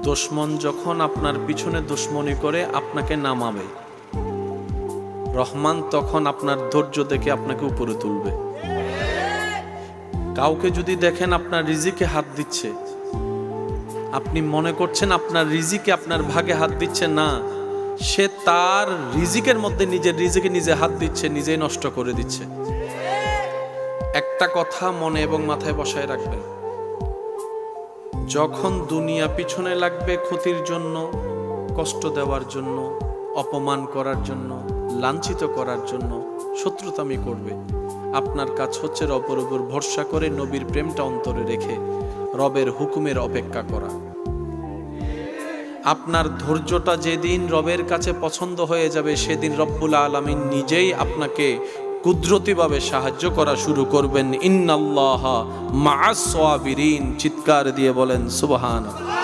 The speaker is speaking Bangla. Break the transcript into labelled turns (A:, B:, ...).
A: দুশমন যখন আপনার পিছনে দুশমনি করে আপনাকে নামাবে, রহমান তখন আপনার ধৈর্য দেখে আপনাকে উপরে তুলবে। কাউকে যদি দেখেন আপনার রিজিকে হাত দিচ্ছে, আপনি মনে করছেন আপনার রিজিকে আপনার ভাগে হাত দিচ্ছে, না, সে তার রিজিকের মধ্যে নিজের রিজিকে নিজে হাত দিচ্ছে, নিজেই নষ্ট করে দিচ্ছে। একটা কথা মনে এবং মাথায় বসায় রাখবেন, যখন দুনিয়া পিছনে লাগবে ক্ষতির জন্য, কষ্ট দেওয়ার জন্য, অপমান করার জন্য, লাঞ্ছিত করার জন্য, শত্রুতামি করবে, আপনার কাজ হচ্ছে রবের উপর ভরসা করে নবীর প্রেমটা অন্তরে রেখে রবের হুকুমের অপেক্ষা করা। আপনার ধৈর্যটা যেদিন রবের কাছে পছন্দ হয়ে যাবে, সেদিন রব্বুল আলামিন নিজেই আপনাকে কুদরতিভাবে সাহায্য করা শুরু করবেন। ইন্নাল্লাহা মা'আস সাবিরিন, চিৎকার দিয়ে বলেন সুবহানাল্লাহ।